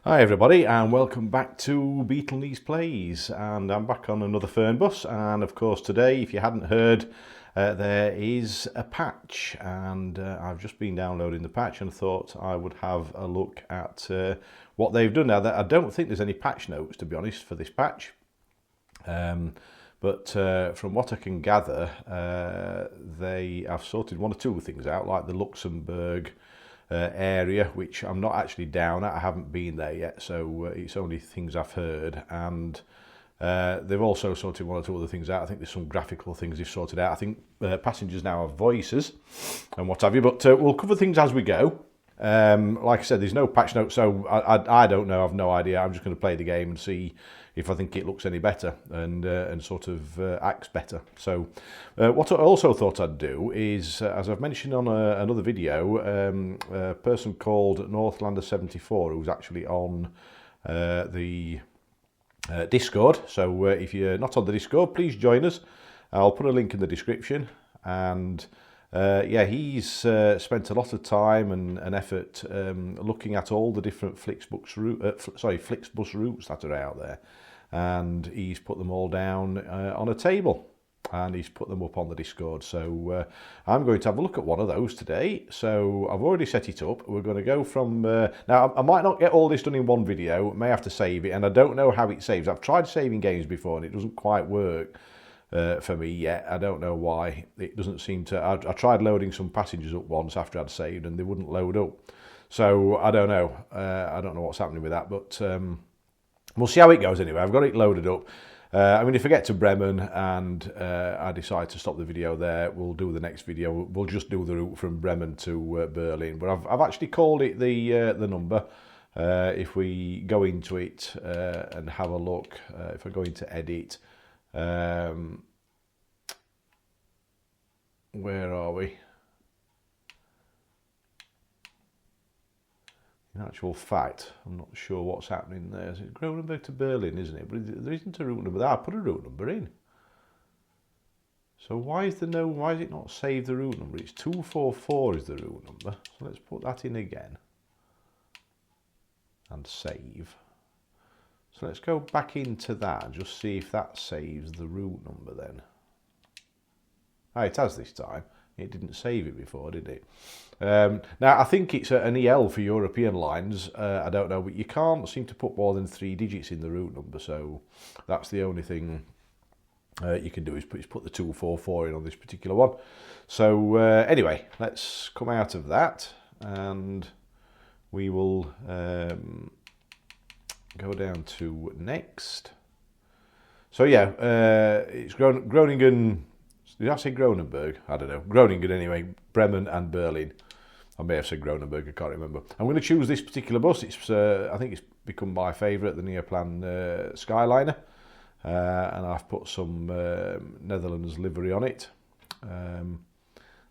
Hi everybody and welcome back to Beetle Knees Plays, and I'm back on another Fernbus, and of course today, if you hadn't heard, there is a patch, and I've just been downloading the patch and thought I would have a look at what they've done. Now, I don't think there's any patch notes, to be honest, for this patch, but from what I can gather, they have sorted one or two things out, like the Luxembourg area, which I'm not actually down at. I haven't been there yet, so it's only things I've heard, and they've also sorted one or two other things out. I think there's some graphical things they've sorted out. I think passengers now have voices and what have you, but we'll cover things as we go. Like I said, there's no patch notes, so I don't know. I've no idea. I'm just going to play the game and see if I think it looks any better and sort of acts better. So what I also thought I'd do is, as I've mentioned on another video, a person called Northlander74, who's actually on the Discord. So if you're not on the Discord, please join us. I'll put a link in the description, and yeah, he's spent a lot of time and effort looking at all the different Flixbus routes that are out there, and he's put them all down on a table, and he's put them up on the Discord. So I'm going to have a look at one of those today. So I've already set it up. We're going to go from now. I might not get all this done in one video. I may have to save it, and I don't know how it saves. I've tried saving games before and it doesn't quite work for me yet. I don't know why. It doesn't seem to. I tried loading some passengers up once after I'd saved and they wouldn't load up. So I don't know. I don't know what's happening with that, but we'll see how it goes anyway. I've got it loaded up. I mean, if I get to Bremen and I decide to stop the video there, we'll do the next video. We'll just do the route from Bremen to Berlin. But I've actually called it the number. If we go into it and have a look, if I go into edit, where are we? In actual fact, I'm not sure what's happening there. It's Groningen to Berlin, isn't it? But there isn't a route number there. I put a route number in. So why is it not saved the route number? It's 244 is the route number. So let's put that in again and save. So let's go back into that and just see if that saves the route number then. Ah, it has this time. It didn't save it before, did it? Now, I think it's an EL for European lines. I don't know, but you can't seem to put more than 3 digits in the route number, so that's the only thing you can do is put the 244 in on this particular one. So anyway, let's come out of that, and we will go down to next. So yeah, it's Groningen. Did I say Gronenberg? I don't know. Groningen anyway. Bremen and Berlin. I may have said Gronenberg. I can't remember. I'm going to choose this particular bus. It's I think it's become my favourite, the Neoplan Skyliner, and I've put some Netherlands livery on it.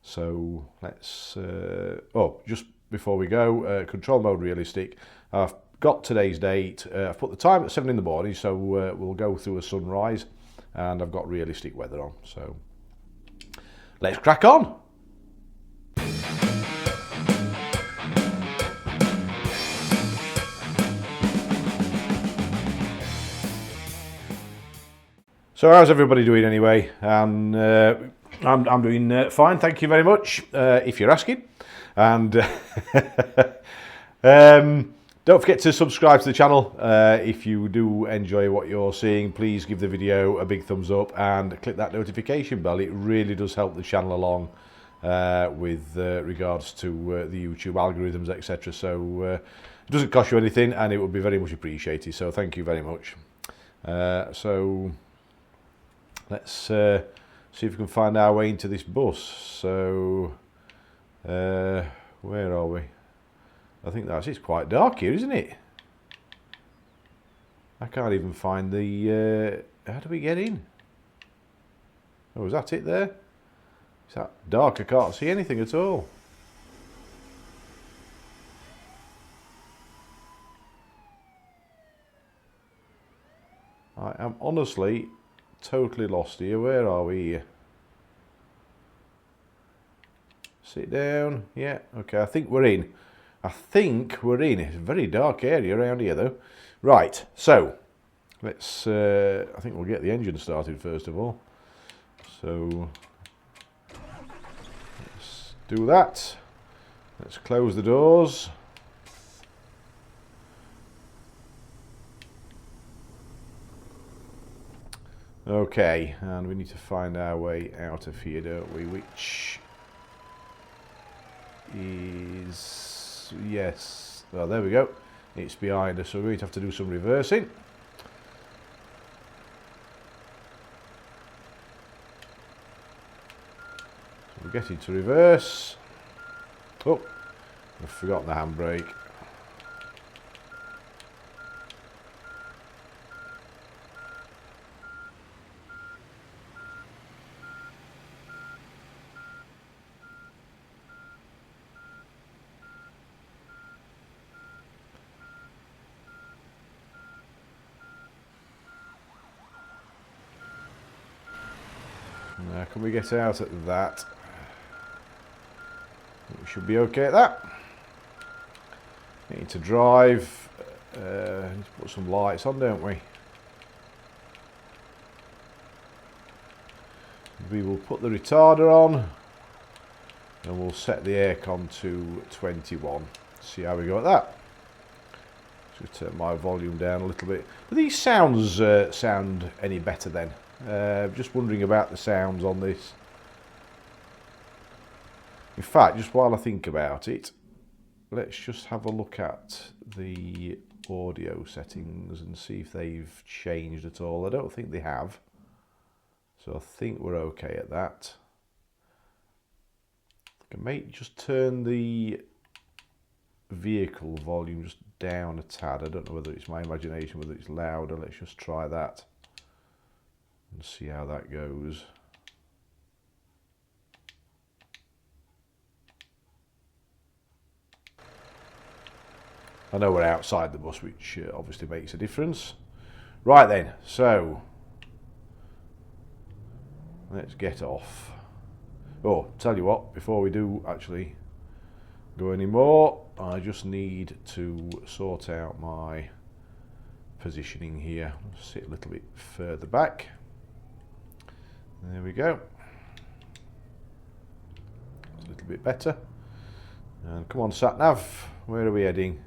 So let's. Oh, just before we go, control mode realistic. I've got today's date. I've put the time at 7 in the morning, so we'll go through a sunrise, and I've got realistic weather on. So let's crack on. So how's everybody doing anyway? And I'm doing fine, thank you very much, if you're asking. And don't forget to subscribe to the channel. If you do enjoy what you're seeing, please give the video a big thumbs up and click that notification bell. It really does help the channel along with regards to the YouTube algorithms, etc. So it doesn't cost you anything, and it would be very much appreciated. So thank you very much. So let's see if we can find our way into this bus. So where are we? I think it's quite dark here, isn't it? I can't even find the... how do we get in? Oh, is that it there? Is that dark? I can't see anything at all. I am honestly totally lost here. Where are we here? Sit down. Yeah, okay, I think we're in. I think we're in a very dark area around here though. Right, so let's, I think we'll get the engine started first of all. So let's do that. Let's close the doors. Okay, and we need to find our way out of here, don't we? Which is, yes, well, there we go. It's behind us, so we're going to have to do some reversing. So we're getting to reverse. Oh, I've forgotten the handbrake. Now, can we get out at that? We should be okay at that. Need to drive. Need to put some lights on, don't we? We will put the retarder on, and we'll set the aircon to 21. See how we go at that. Just turn my volume down a little bit. Do these sounds sound any better then? Just wondering about the sounds on this. In fact, just while I think about it, let's just have a look at the audio settings and see if they've changed at all. I don't think they have. So I think we're okay at that. I may just turn the vehicle volume just down a tad. I don't know whether it's my imagination, whether it's louder. Let's just try that and see how that goes. I know we're outside the bus, which obviously makes a difference. Right then, so let's get off. Oh, tell you what, before we do actually go any more, I just need to sort out my positioning here. I'll sit a little bit further back. There we go. It's a little bit better. And come on, sat nav, where are we heading?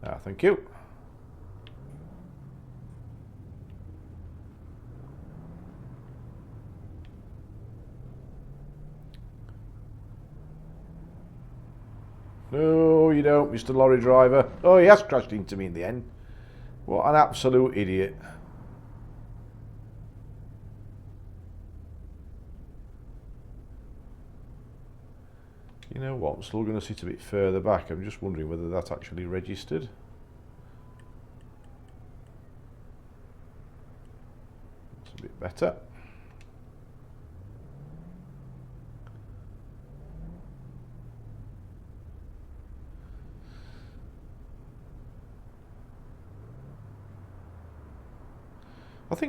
Ah, thank you. No, you don't, Mr. Lorry driver. Oh, he has crashed into me in the end. What an absolute idiot. You know what, I'm still going to sit a bit further back. I'm just wondering whether that's actually registered. That's a bit better.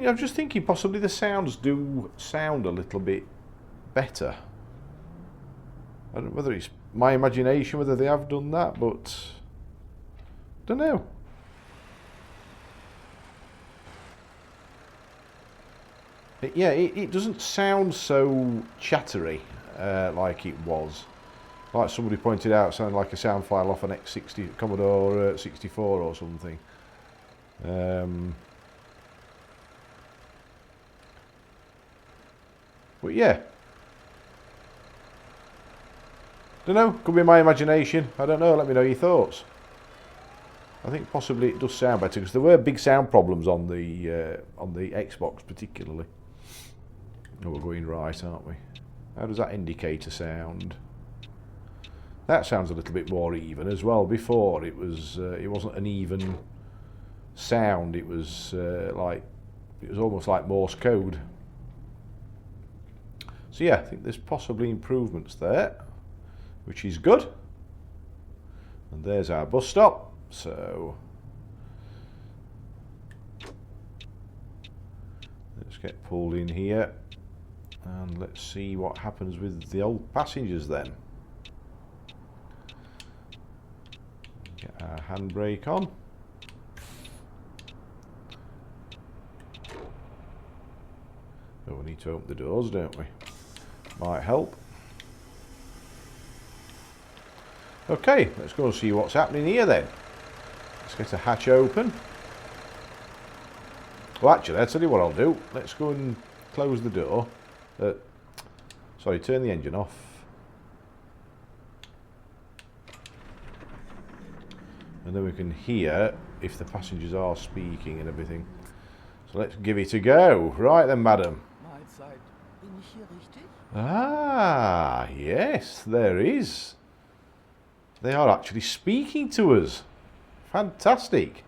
I'm just thinking possibly the sounds do sound a little bit better. I don't know whether it's my imagination, whether they have done that, but I don't know. It doesn't sound so chattery like it was. Like somebody pointed out, it sounded like a sound file off an X60 Commodore 64 or something. But yeah. Don't know, could be my imagination. I don't know, let me know your thoughts. I think possibly it does sound better because there were big sound problems on the Xbox particularly. Oh, we're going right, aren't we? How does that indicator sound? That sounds a little bit more even as well. Before it wasn't an even sound. It was almost like Morse code. So yeah, I think there's possibly improvements there, which is good. And there's our bus stop. So let's get pulled in here and let's see what happens with the old passengers then. handbrake on. Oh, we need to open the doors, don't we? Might help. Okay, let's go and see what's happening here then. Let's get a hatch open. Well, actually, I'll tell you what I'll do. Let's go and close the door. Sorry, turn the engine off. And then we can hear if the passengers are speaking and everything. So let's give it a go. Right then, madam. Ah, yes, there is. They are actually speaking to us. Fantastic.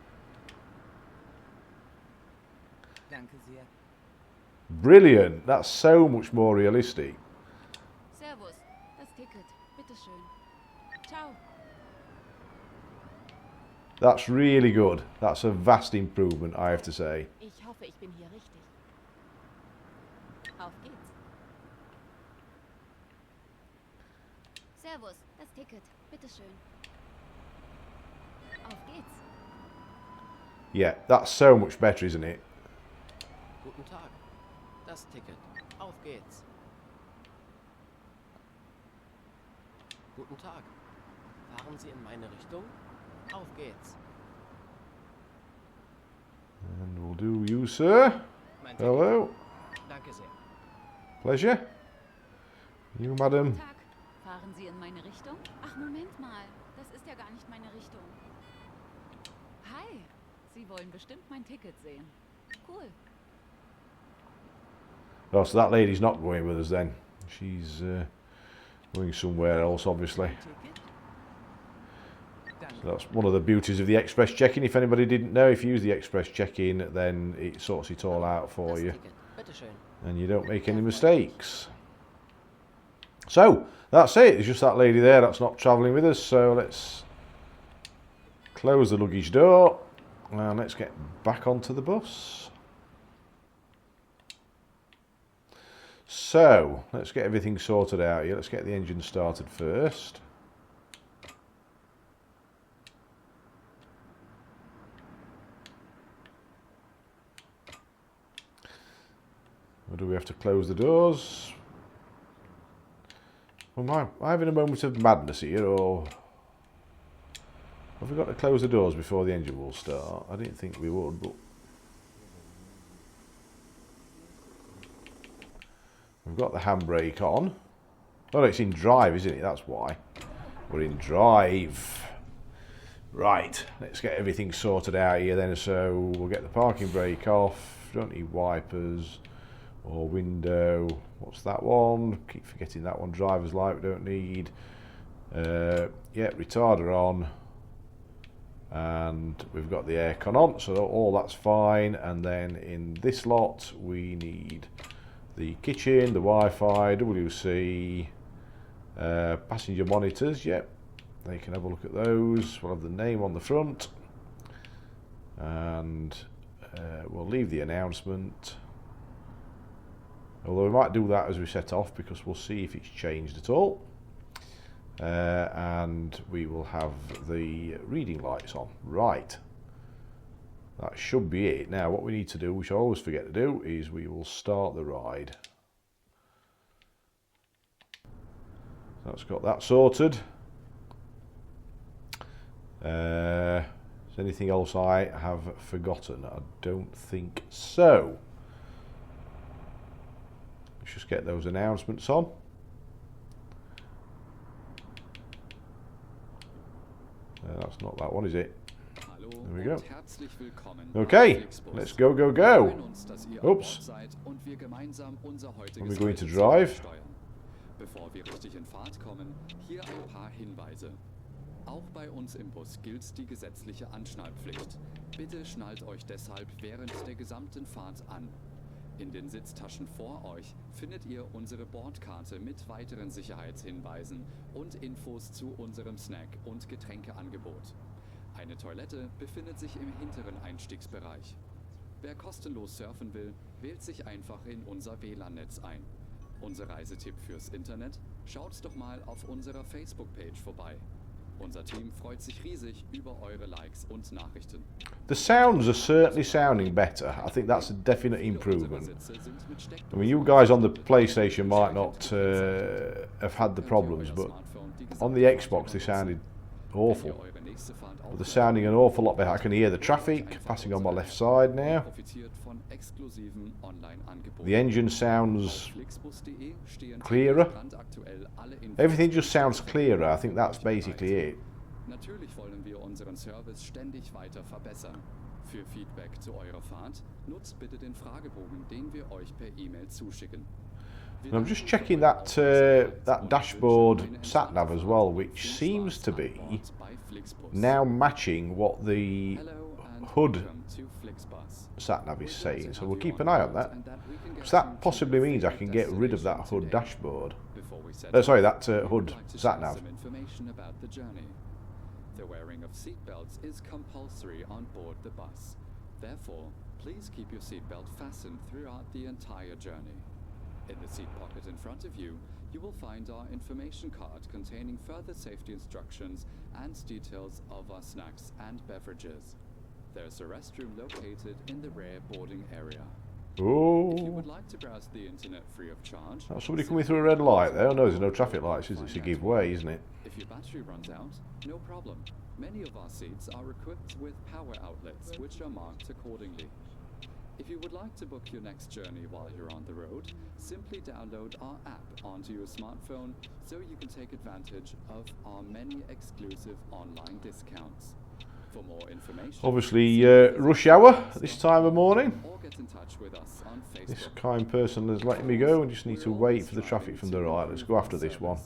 Brilliant. That's so much more realistic. Servus, das Ticket. Bitteschön. Ciao. That's really good. That's a vast improvement, I have to say. Ich hoffe, ich bin hier richtig. Auf geht's. Servus, das Ticket. Bitteschön. Auf geht's. Yeah, that's so much better, isn't it? Guten Tag. Das Ticket. Auf geht's. Guten Tag. Fahren Sie in meine Richtung? Auf geht's. And we'll do you, sir. Mein Hello. Ticket. Danke sehr. Pleasure. You, madam. Guten Tag. Fahren Sie in meine Richtung? Ach, Moment mal. Das ist ja gar nicht meine Richtung. Hi. Sie wollen bestimmt mein Ticket sehen. Cool. Oh, so that lady's not going with us then. She's going somewhere else, obviously. So that's one of the beauties of the express check-in. If anybody didn't know, if you use the express check-in, then it sorts it all out for you. And you don't make any mistakes. So, that's it. It's just that lady there that's not travelling with us. So let's close the luggage door. And let's get back onto the bus. So, let's get everything sorted out here. Let's get the engine started first. Or do we have to close the doors? Am I having a moment of madness here, or have we got to close the doors before the engine will start? I didn't think we would, but we've got the handbrake on. Oh, it's in drive, isn't it? That's why. We're in drive. Right, let's get everything sorted out here then. So we'll get the parking brake off. Don't need wipers or window. What's that one? Keep forgetting that one. Driver's light we don't need. Yeah, retarder on. And we've got the aircon on, so all that's fine. And then in this lot we need the kitchen, the Wi-Fi, WC, passenger monitors. Yep, they can have a look at those. We'll have the name on the front, and we'll leave the announcement. Although we might do that as we set off, because we'll see if it's changed at all. And we will have the reading lights on. Right. That should be it. Now what we need to do, which I always forget to do, is we will start the ride. That's got that sorted. Is anything else I have forgotten? I don't think so. Let's just get those announcements on. That's not that one, is it? There we go. Okay, let's go, go, go. Oops. When we go into drive. Bevor wir richtig in Fahrt kommen, hier ein paar Hinweise. Auch bei uns im Bus gilt die gesetzliche Anschnallpflicht. Bitte schnallt euch deshalb während der gesamten Fahrt an. In den Sitztaschen vor euch findet ihr unsere Bordkarte mit weiteren Sicherheitshinweisen und Infos zu unserem Snack- und Getränkeangebot. Eine Toilette befindet sich im hinteren Einstiegsbereich. Wer kostenlos surfen will, wählt sich einfach in unser WLAN-Netz ein. Unser Reisetipp fürs Internet? Schaut doch mal auf unserer Facebook-Page vorbei. Unser Team freut sich riesig über eure Likes und Nachrichten. The sounds are certainly sounding better. I think that's a definite improvement. I mean, you guys on the PlayStation might not have had the problems, but on the Xbox they sounded awful. But they're sounding an awful lot better. I can hear the traffic passing on my left side now. The engine sounds clearer. Everything just sounds clearer. I think that's basically it. Natürlich wollen wir unseren Service ständig weiter verbessern. Für Feedback zu eurer Fahrt nutzt bitte den Fragebogen, den wir euch per E-Mail zuschicken. And I'm just checking that that dashboard sat nav as well, which seems to be now matching what the HUD sat nav is saying. So we'll keep an eye on that. So that possibly means I can get rid of that HUD dashboard. Sorry, that HUD sat nav. The wearing of seatbelts is compulsory on board the bus. Therefore, please keep your seatbelt fastened throughout the entire journey. In the seat pocket in front of you, you will find our information card containing further safety instructions and details of our snacks and beverages. There's a restroom located in the rear boarding area. Oh, If you would like to browse the internet free of charge, that's somebody coming through a red light there. Oh no, there's no traffic lights, is it? It's a giveaway, isn't it? if your battery runs out, no problem. Many of our seats are equipped with power outlets, which are marked accordingly. If you would like to book your next journey while you're on the road, simply download our app onto your smartphone so you can take advantage of our many exclusive online discounts. For more information, Obviously, rush hour at this time of morning. or get in touch with us on Facebook. This kind person has let me go and just need to wait for the traffic from the right. Let's go after this one.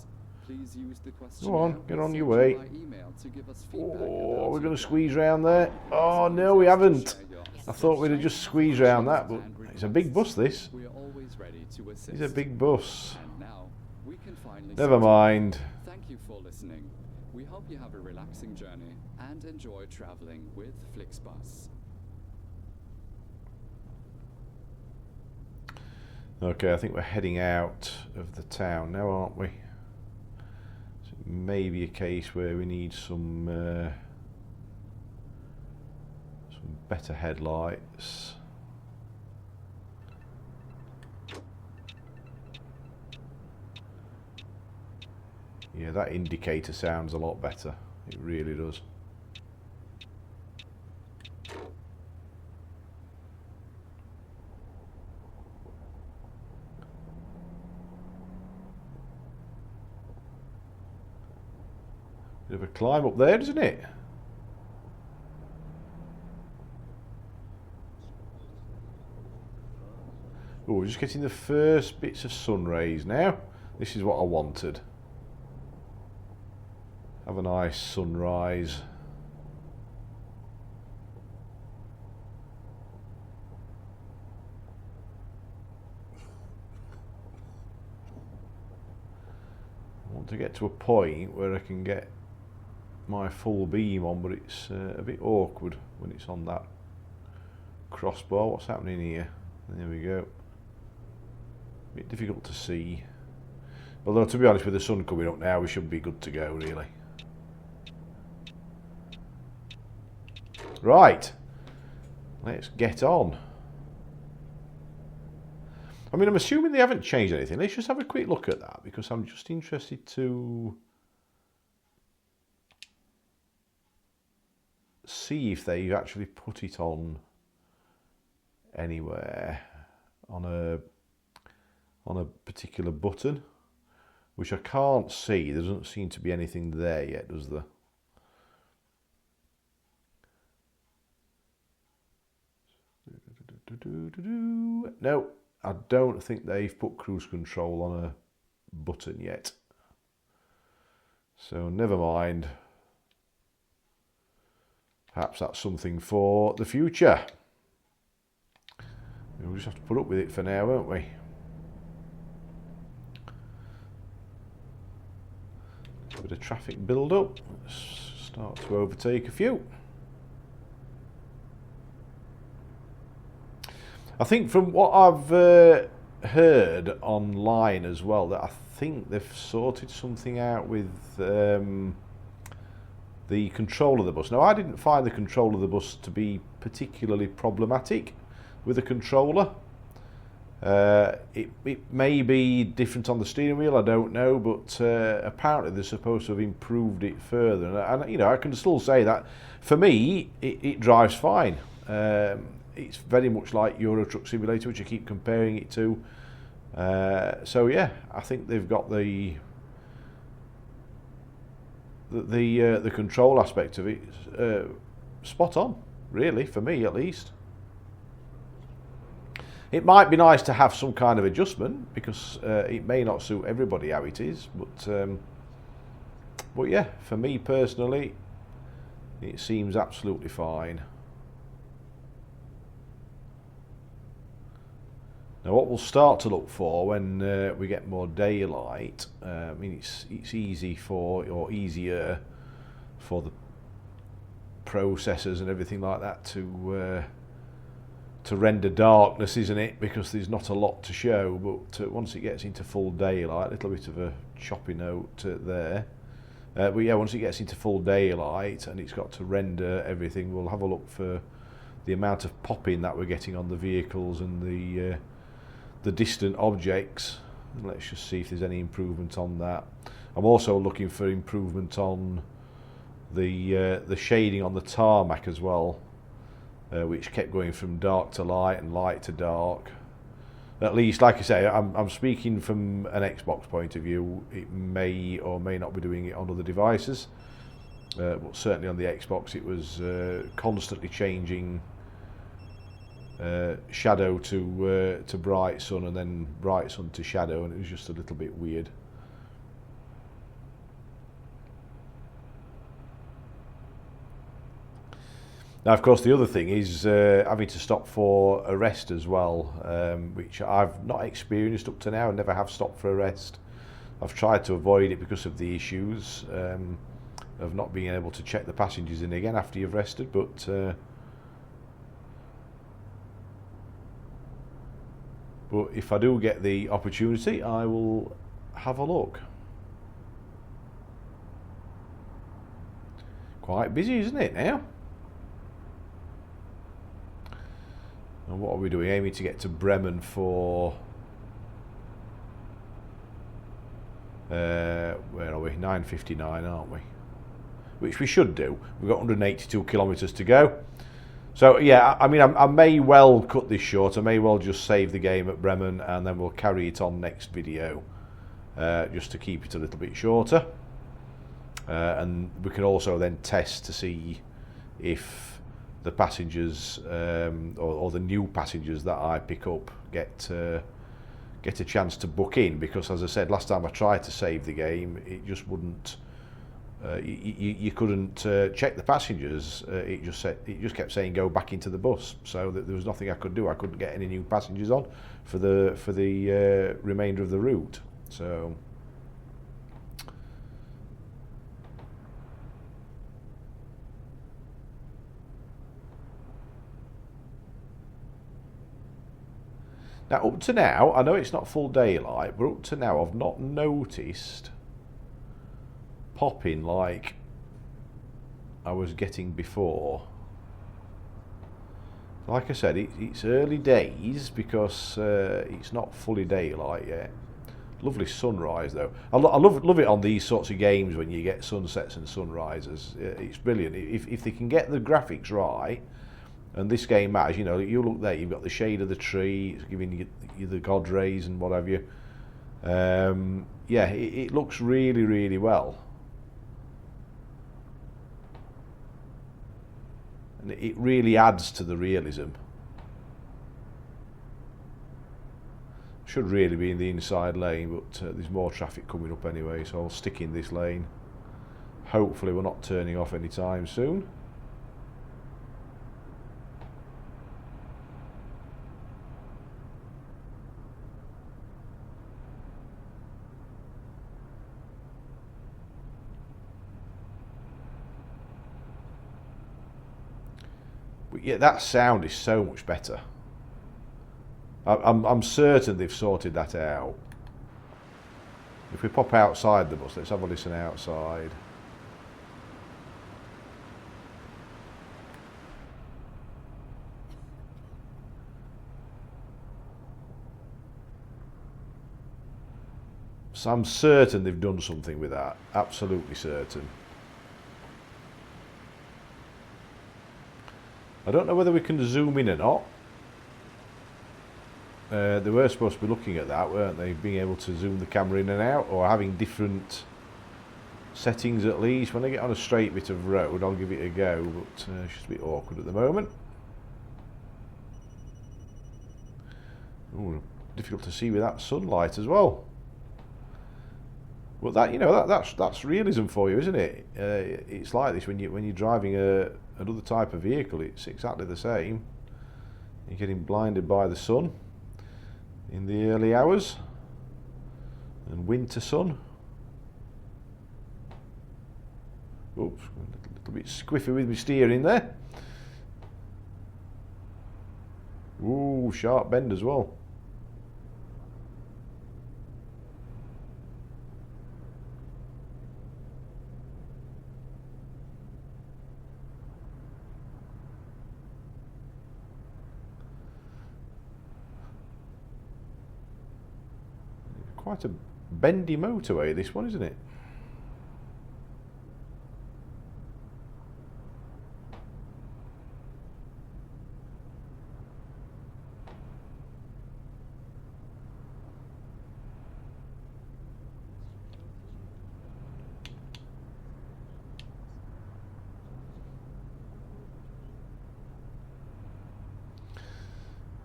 Please use the Go on, questionnaire get on we your sent way. by email to give us feedback Oh, about we're going your to squeeze journey. round there. Oh no, we haven't. Share your I thought we'd have just squeezed round that, but it's a big bus, this. We are always ready to assist. It's a big bus. And now we can finally Never say mind. thank you for listening. We hope you have a relaxing journey and enjoy traveling with Flixbus. Okay, I think we're heading out of the town now, aren't we? So it may be a case where we need some better headlights. Yeah, that indicator sounds a lot better. It really does. Bit of a climb up there, isn't it? Oh, we're just getting the first bits of sun rays now. This is what I wanted. Have a nice sunrise. I want to get to a point where I can get my full beam on, but it's a bit awkward when it's on that crossbar. What's happening here? There we go. A bit difficult to see. Although, to be honest, with the sun coming up now, we should be good to go, really. Right. Let's get on. I mean, I'm assuming they haven't changed anything. Let's just have a quick look at that, because I'm just interested to see if they've actually put it on anywhere on a particular button, which I can't see. There doesn't seem to be anything there yet, does there? No, I don't think they've put cruise control on a button yet. So never mind. Perhaps that's something for the future. We'll just have to put up with it for now, won't we? A bit of traffic build up. Let's start to overtake a few. I think from what I've heard online as well, that I think they've sorted something out with the control of the bus. Now, I didn't find the control of the bus to be particularly problematic with the controller. It may be different on the steering wheel, I don't know, but apparently they're supposed to have improved it further. And you know, I can still say that for me, it drives fine. It's very much like Euro Truck Simulator, which I keep comparing it to. So yeah, I think they've got the control aspect of it spot on, really, for me at least. It might be nice to have some kind of adjustment, because it may not suit everybody how it is, but yeah, for me personally, it seems absolutely fine. Now, what we'll start to look for when we get more daylight, I mean, it's easier for the processors and everything like that to render darkness, isn't it? Because there's not a lot to show, but once it gets into full daylight, a little bit of a choppy note there. But yeah, once it gets into full daylight and it's got to render everything, we'll have a look for the amount of popping that we're getting on the vehicles and the distant objects. And let's just see if there's any improvement on that. I'm also looking for improvement on the shading on the tarmac as well. Which kept going from dark to light and light to dark. At least, like I say, I'm speaking from an Xbox point of view. It may or may not be doing it on other devices, but certainly on the Xbox it was constantly changing shadow to bright sun, and then bright sun to shadow, and it was just a little bit weird. Now, of course, the other thing is having to stop for a rest as well, which I've not experienced up to now. I never have stopped for a rest. I've tried to avoid it because of the issues of not being able to check the passengers in again after you've rested, but if I do get the opportunity, I will have a look. Quite busy, isn't it, now? And what are we doing? Aiming to get to Bremen for where are we? 9:59, aren't we? Which we should do. We've got 182 kilometres to go. So yeah, I mean, I may well cut this short. I may well just save the game at Bremen, and then we'll carry it on next video, just to keep it a little bit shorter. And we can also then test to see if the passengers or the new passengers that I pick up get a chance to book in, because as I said last time I tried to save the game, it just wouldn't. You couldn't check the passengers. It just kept saying go back into the bus. So there was nothing I could do. I couldn't get any new passengers on for the remainder of the route. So. Now, up to now, I know it's not full daylight, but up to now I've not noticed popping like I was getting before. Like I said, it's early days because it's not fully daylight yet. Lovely sunrise though. I love it on these sorts of games when you get sunsets and sunrises. It's brilliant. If they can get the graphics right. And this game matters, you know, you look there, you've got the shade of the tree, it's giving you the God rays and what have you. Yeah, it looks really, really well. And it really adds to the realism. Should really be in the inside lane, but there's more traffic coming up anyway, so I'll stick in this lane. Hopefully we're not turning off anytime soon. But yeah, that sound is so much better. I'm certain they've sorted that out. If we pop outside the bus, let's have a listen outside. So I'm certain they've done something with that. Absolutely certain. I don't know whether we can zoom in or not. They were supposed to be looking at that, weren't they? Being able to zoom the camera in and out, or having different settings at least. When I get on a straight bit of road, I'll give it a go, but it's just a bit awkward at the moment. Ooh, difficult to see with that sunlight as well. Well, that, you know, that's realism for you, isn't it? It's like this when you're driving another type of vehicle. It's exactly the same. You're getting blinded by the sun in the early hours and winter sun. Oops, a little bit squiffy with my steering there. Ooh, sharp bend as well. Quite a bendy motorway, this one, isn't it?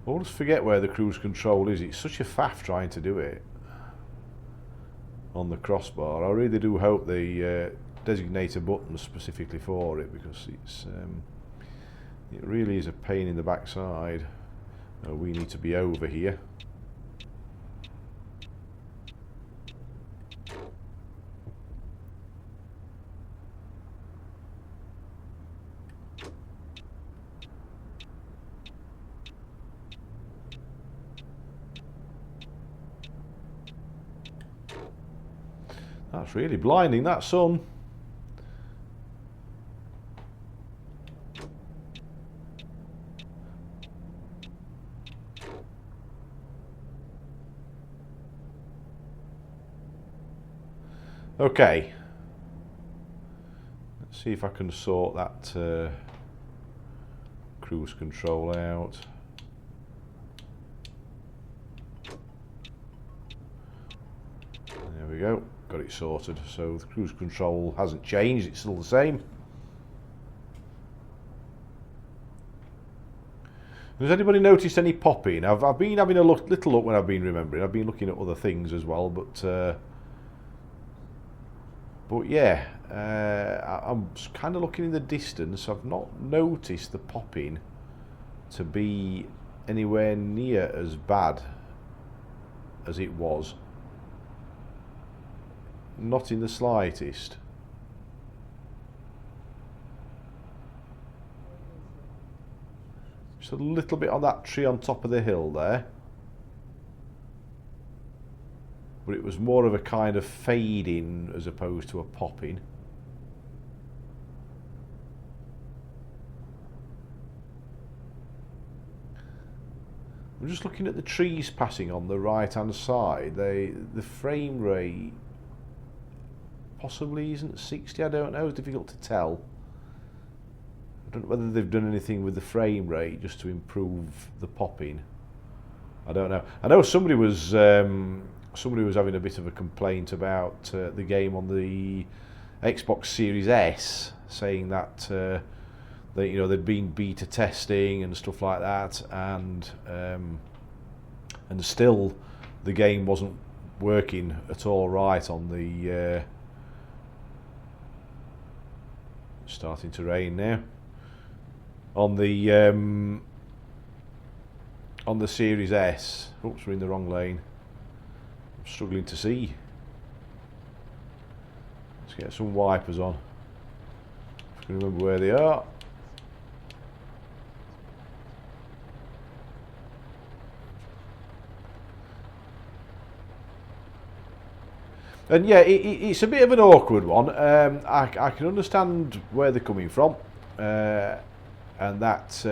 I always forget where the cruise control is. It's such a faff trying to do it on the crossbar. I really do hope they designate a button specifically for it, because it really is a pain in the backside. We need to be over here. That's really blinding, that sun. Okay. Let's see if I can sort that cruise control out. There we go. Got it sorted. So the cruise control hasn't changed, it's still the same. Has anybody noticed any popping? I've been having a little look when I've been remembering. I've been looking at other things as well, but yeah, I'm kind of looking in the distance. I've not noticed the popping to be anywhere near as bad as it was. Not in the slightest. Just a little bit on that tree on top of the hill there. But it was more of a kind of fading as opposed to a popping. I'm just looking at the trees passing on the right hand side. The frame rate possibly isn't 60, I don't know, it's difficult to tell. I don't know whether they've done anything with the frame rate just to improve the popping. I don't know. I know somebody was having a bit of a complaint about the game on the Xbox Series S, saying that they'd been beta testing and stuff like that, and still the game wasn't working at all right on the starting to rain now on the Series S. Oops, we're in the wrong lane. I'm struggling to see. Let's get some wipers on. If I can remember where they are. And yeah, it's a bit of an awkward one. I can understand where they're coming from, and that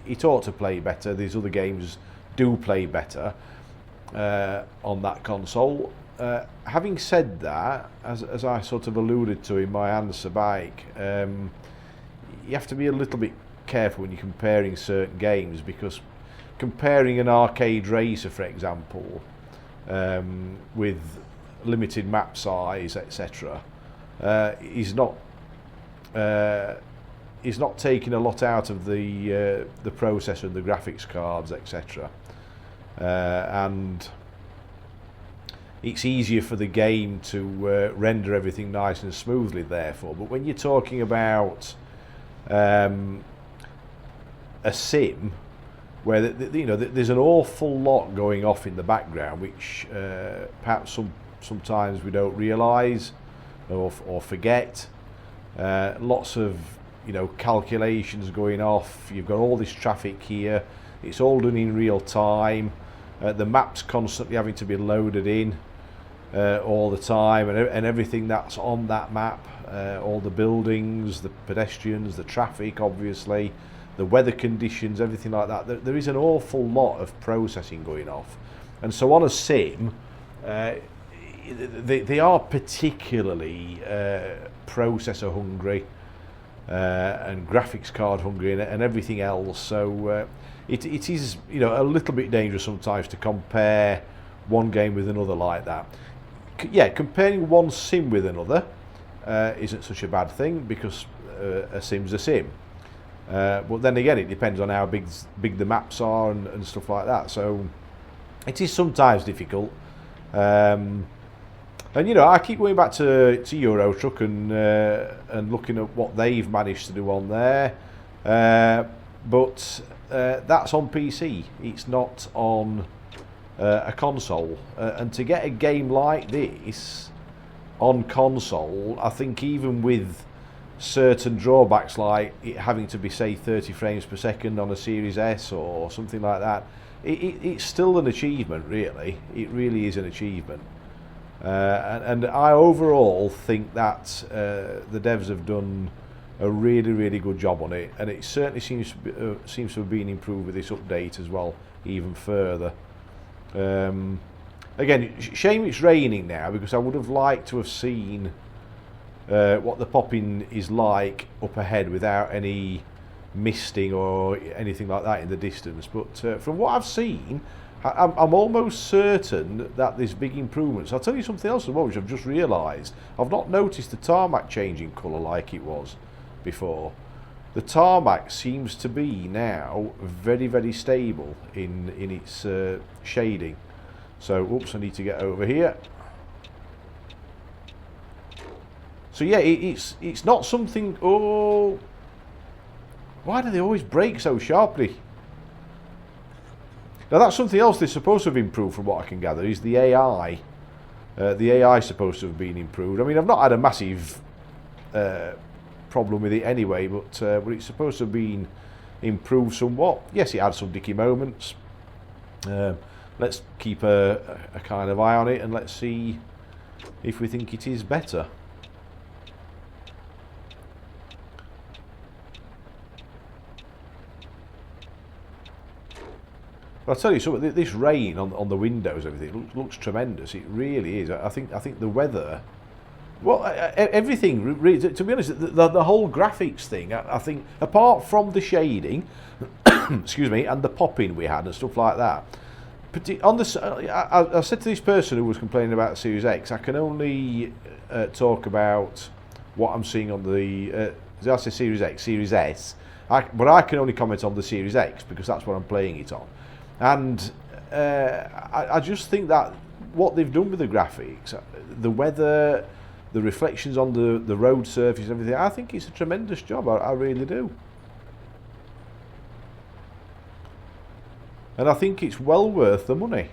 it ought to play better. These other games do play better on that console, having said that, as I sort of alluded to in my answer back, you have to be a little bit careful when you're comparing certain games, because comparing an arcade racer, for example, with limited map size, etc., is not taking a lot out of the processor and the graphics cards, etc., and it's easier for the game to render everything nice and smoothly, therefore. But when you're talking about a sim where there's an awful lot going off in the background, which perhaps sometimes we don't realise or forget. Lots of calculations going off. You've got all this traffic here. It's all done in real time. The map's constantly having to be loaded in all the time, and everything that's on that map, all the buildings, the pedestrians, the traffic, obviously, the weather conditions, everything like that. There is an awful lot of processing going off, and so on a sim, they are particularly processor hungry and graphics card hungry and everything else. So it is a little bit dangerous sometimes to compare one game with another like that. Yeah, comparing one sim with another isn't such a bad thing, because a sim's a sim. But then again, it depends on how big the maps are and stuff like that. So it is sometimes difficult. And I keep going back to Euro Truck and looking at what they've managed to do on there. But that's on PC. It's not on a console. And to get a game like this on console, I think even with certain drawbacks like it having to be, say, 30 frames per second on a Series S or something like that, it's still an achievement, really. It really is an achievement. And I overall think that the devs have done a really, really good job on it, and it certainly seems to have been improved with this update as well, even further. Again, shame it's raining now, because I would have liked to have seen what the popping is like up ahead without any misting or anything like that in the distance. But from what I've seen, I'm almost certain that there's big improvements. I'll tell you something else as well, which I've just realised. I've not noticed the tarmac changing colour like it was before. The tarmac seems to be now very, very stable in its shading. So, oops, I need to get over here. So yeah, it's not something. Oh, why do they always brake so sharply? Now that's something else they're supposed to have improved, from what I can gather, is the AI. The AI is supposed to have been improved. I mean, I've not had a massive problem with it anyway, but it's supposed to have been improved somewhat. Yes, it had some dicky moments. Let's keep a kind of eye on it, and let's see if we think it is better. I'll tell you something, this rain on the windows, everything looks tremendous. It really is. I think the weather, well, everything, really, to be honest, the whole graphics thing, I think, apart from the shading, excuse me, and the popping we had and stuff like that, I said to this person who was complaining about the Series X, I can only talk about what I'm seeing on the, I say Series X, Series S, but I can only comment on the Series X because that's what I'm playing it on. And I just think that what they've done with the graphics, the weather, the reflections on the road surface, everything, I think it's a tremendous job. I really do. And I think it's well worth the money.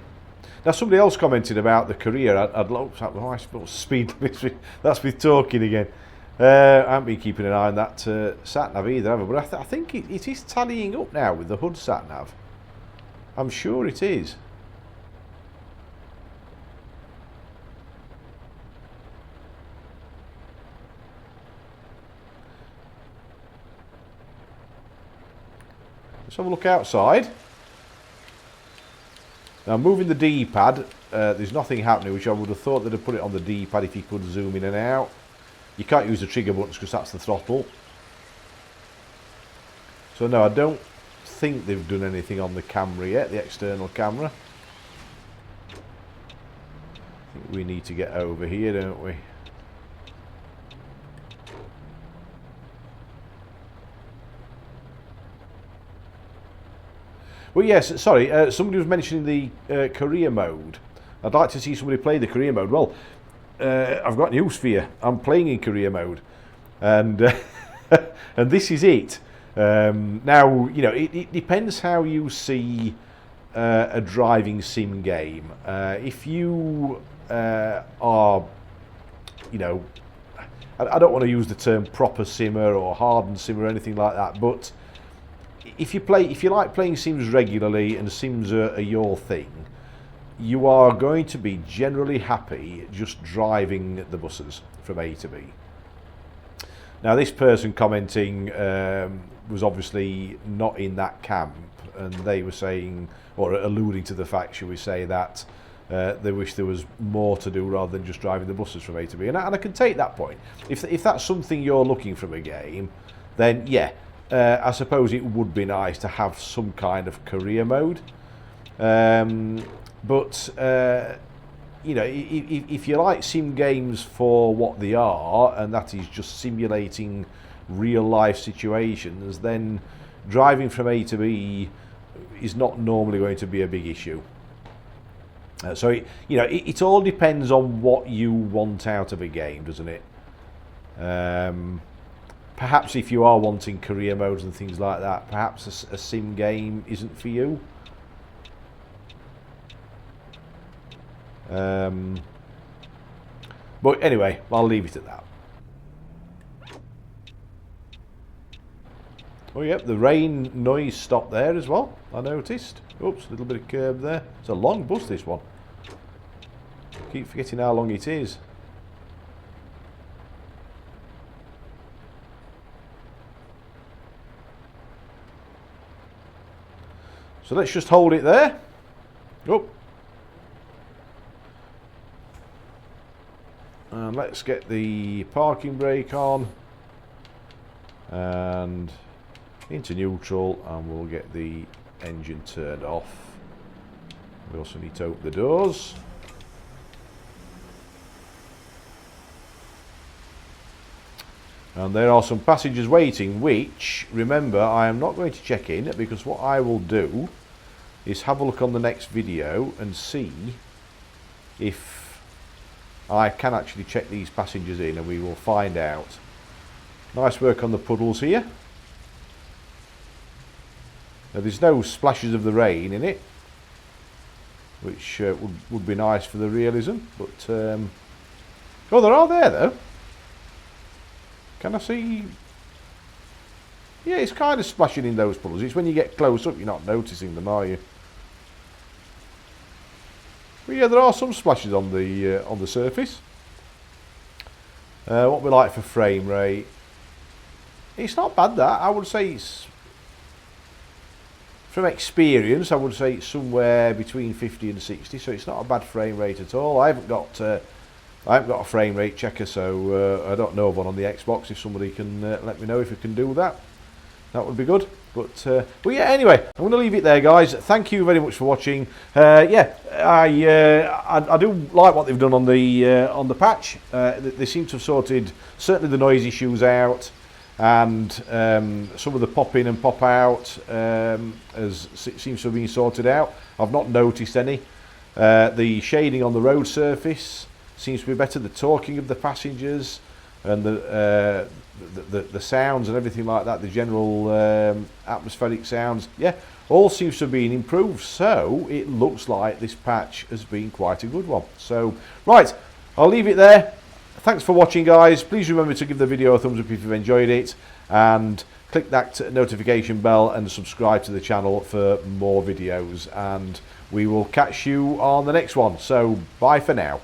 Now, somebody else commented about the Korea. I'd love to speed limit. That's with talking again. I haven't been keeping an eye on that sat-nav either, have I? But I think it is tallying up now with the HUD sat-nav. I'm sure it is. Let's have a look outside. Now, moving the D-pad there's nothing happening, which I would have thought they'd have put it on the D-pad if you could zoom in and out. You can't use the trigger buttons because that's the throttle. So no, I don't think they've done anything on the camera yet, the external camera. I think we need to get over here, don't we? Well, yes, sorry, somebody was mentioning the career mode. I'd like to see somebody play the career mode. Well, I've got news for you. I'm playing in career mode. And, and this is it. Now, you know, it depends how you see a driving sim game. If you are, you know, I don't want to use the term proper simmer or hardened simmer or anything like that, but if you like playing sims regularly and sims are your thing, you are going to be generally happy just driving the buses from A to B. Now, this person commenting was obviously not in that camp, and they were saying, or alluding to the fact, shall we say, that they wish there was more to do rather than just driving the buses from A to B. And I can take that point. If that's something you're looking from a game, then yeah, I suppose it would be nice to have some kind of career mode. But you know, if you like sim games for what they are, and that is just simulating real life situations, then driving from A to B is not normally going to be a big issue. So you know, it all depends on what you want out of a game, doesn't it? Perhaps if you are wanting career modes and things like that, perhaps a sim game isn't for you. But anyway, I'll leave it at that. Oh yep, the rain noise stopped there as well, I noticed. Oops, a little bit of curb there. It's a long bus, this one. I keep forgetting how long it is. So let's just hold it there. Oh. And let's get the parking brake on. And into neutral, and we'll get the engine turned off. We also need to open the doors. And there are some passengers waiting, which, remember, I am not going to check in, because what I will do is have a look on the next video and see if I can actually check these passengers in, and we will find out. Nice work on the puddles here. Now, there's no splashes of the rain in it, which would be nice for the realism, but oh, there are there though. Can I see? Yeah, it's kind of splashing in those puddles. It's when you get close up you're not noticing them, are you? But yeah, there are some splashes on the surface. What we like for frame rate, it's not bad. That I would say it's, from experience, I would say it's somewhere between 50 and 60. So it's not a bad frame rate at all. I haven't got a frame rate checker, so I don't know of one on the Xbox. If somebody can let me know if you can do that, that would be good. But yeah, anyway, I'm going to leave it there, guys. Thank you very much for watching. Yeah, I do like what they've done on the patch. They seem to have sorted certainly the noise issues out, and some of the pop in and pop out seems to have been sorted out. I've not noticed any. The shading on the road surface seems to be better. The talking of the passengers and the sounds and everything like that, the general atmospheric sounds, yeah, all seems to have been improved. So it looks like this patch has been quite a good one. So right, I'll leave it there. Thanks for watching, guys. Please remember to give the video a thumbs up if you've enjoyed it, and click that notification bell and subscribe to the channel for more videos, and we will catch you on the next one. So bye for now.